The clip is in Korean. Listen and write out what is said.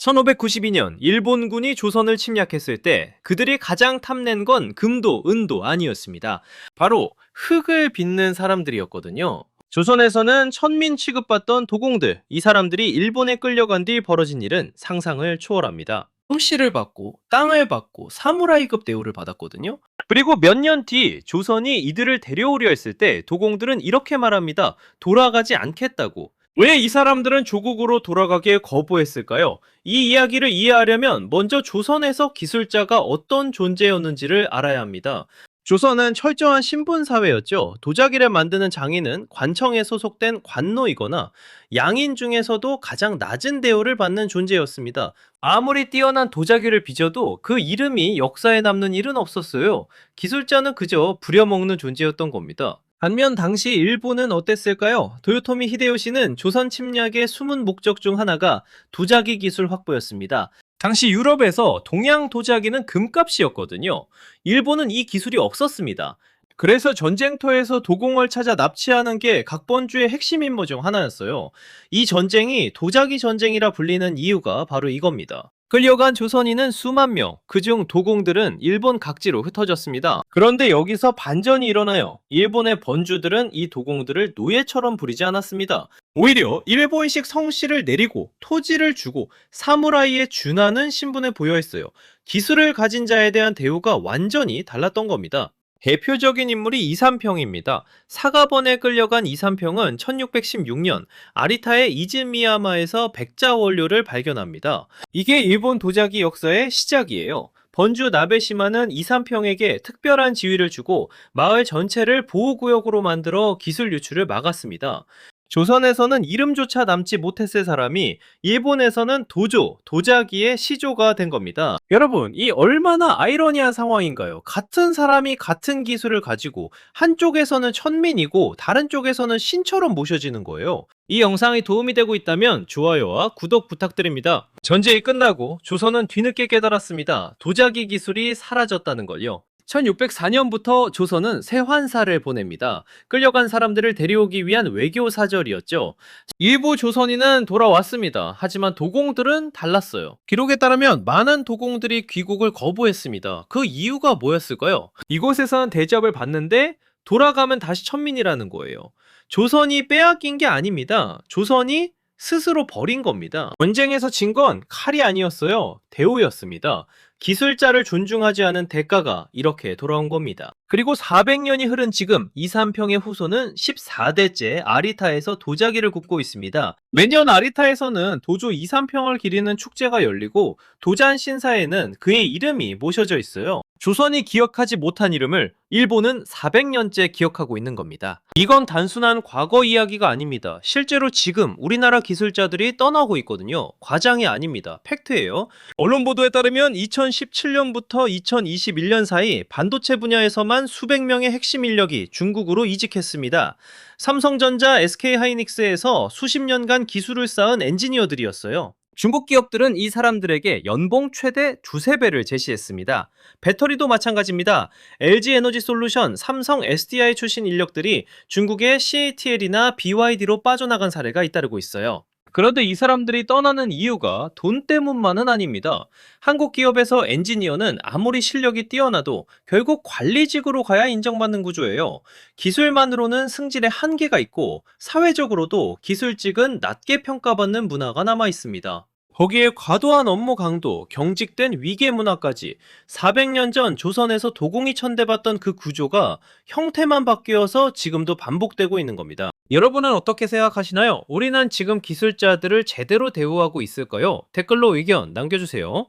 1592년 일본군이 조선을 침략했을 때 그들이 가장 탐낸 건 금도 은도 아니었습니다. 바로 흙을 빚는 사람들이었거든요. 조선에서는 천민 취급받던 도공들, 이 사람들이 일본에 끌려간 뒤 벌어진 일은 상상을 초월합니다. 성씨를 받고 땅을 받고 사무라이급 대우를 받았거든요. 그리고 몇 년 뒤 조선이 이들을 데려오려 했을 때 도공들은 이렇게 말합니다. 돌아가지 않겠다고. 왜 이 사람들은 조국으로 돌아가기에 거부했을까요? 이 이야기를 이해하려면 먼저 조선에서 기술자가 어떤 존재였는지를 알아야 합니다. 조선은 철저한 신분사회였죠. 도자기를 만드는 장인은 관청에 소속된 관노이거나 양인 중에서도 가장 낮은 대우를 받는 존재였습니다. 아무리 뛰어난 도자기를 빚어도 그 이름이 역사에 남는 일은 없었어요. 기술자는 그저 부려먹는 존재였던 겁니다. 반면 당시 일본은 어땠을까요? 도요토미 히데요시는 조선 침략의 숨은 목적 중 하나가 도자기 기술 확보였습니다. 당시 유럽에서 동양 도자기는 금값이었거든요. 일본은 이 기술이 없었습니다. 그래서 전쟁터에서 도공을 찾아 납치하는 게 각본주의 핵심 임무 중 하나였어요. 이 전쟁이 도자기 전쟁이라 불리는 이유가 바로 이겁니다. 끌려간 조선인은 수만 명, 그중 도공들은 일본 각지로 흩어졌습니다. 그런데 여기서 반전이 일어나요. 일본의 번주들은 이 도공들을 노예처럼 부리지 않았습니다. 오히려 일본식 성씨를 내리고 토지를 주고 사무라이에 준하는 신분을 부여했어요. 기술을 가진 자에 대한 대우가 완전히 달랐던 겁니다. 대표적인 인물이 이삼평입니다. 사가번에 끌려간 이삼평은 1616년 아리타의 이즈미야마에서 백자 원료를 발견합니다. 이게 일본 도자기 역사의 시작이에요. 번주 나베시마는 이삼평에게 특별한 지위를 주고 마을 전체를 보호구역으로 만들어 기술 유출을 막았습니다. 조선에서는 이름조차 남지 못했을 사람이 일본에서는 도자기의 시조가 된 겁니다. 여러분, 이 얼마나 아이러니한 상황인가요? 같은 사람이 같은 기술을 가지고 한쪽에서는 천민이고 다른 쪽에서는 신처럼 모셔지는 거예요. 이 영상이 도움이 되고 있다면 좋아요와 구독 부탁드립니다. 전쟁이 끝나고 조선은 뒤늦게 깨달았습니다. 도자기 기술이 사라졌다는 걸요. 1604년부터 조선은 세환사를 보냅니다. 끌려간 사람들을 데려오기 위한 외교 사절이었죠. 일부 조선인은 돌아왔습니다. 하지만 도공들은 달랐어요. 기록에 따르면 많은 도공들이 귀국을 거부했습니다. 그 이유가 뭐였을까요? 이곳에선 대접을 받는데 돌아가면 다시 천민이라는 거예요. 조선이 빼앗긴 게 아닙니다. 조선이 스스로 버린 겁니다. 전쟁에서 진 건 칼이 아니었어요. 대우였습니다. 기술자를 존중하지 않은 대가가 이렇게 돌아온 겁니다. 그리고 400년이 흐른 지금 이삼평의 후손은 14대째 아리타에서 도자기를 굽고 있습니다. 매년 아리타에서는 도조 이삼평을 기리는 축제가 열리고 도잔신사에는 그의 이름이 모셔져 있어요. 조선이 기억하지 못한 이름을 일본은 400년째 기억하고 있는 겁니다. 이건 단순한 과거 이야기가 아닙니다. 실제로 지금 우리나라 기술자들이 떠나고 있거든요. 과장이 아닙니다. 팩트예요. 언론 보도에 따르면 2017년부터 2021년 사이 반도체 분야에서만 수백 명의 핵심 인력이 중국으로 이직했습니다. 삼성전자, SK하이닉스에서 수십 년간 기술을 쌓은 엔지니어들이었어요. 중국 기업들은 이 사람들에게 연봉 최대 두세 배를 제시했습니다. 배터리도 마찬가지입니다. LG에너지솔루션, 삼성 SDI 출신 인력들이 중국의 CATL이나 BYD로 빠져나간 사례가 잇따르고 있어요. 그런데 이 사람들이 떠나는 이유가 돈 때문만은 아닙니다. 한국 기업에서 엔지니어는 아무리 실력이 뛰어나도 결국 관리직으로 가야 인정받는 구조예요. 기술만으로는 승진의 한계가 있고 사회적으로도 기술직은 낮게 평가받는 문화가 남아 있습니다. 거기에 과도한 업무 강도, 경직된 위계 문화까지 400년 전 조선에서 도공이 천대받던 그 구조가 형태만 바뀌어서 지금도 반복되고 있는 겁니다. 여러분은 어떻게 생각하시나요? 우리는 지금 기술자들을 제대로 대우하고 있을까요? 댓글로 의견 남겨주세요.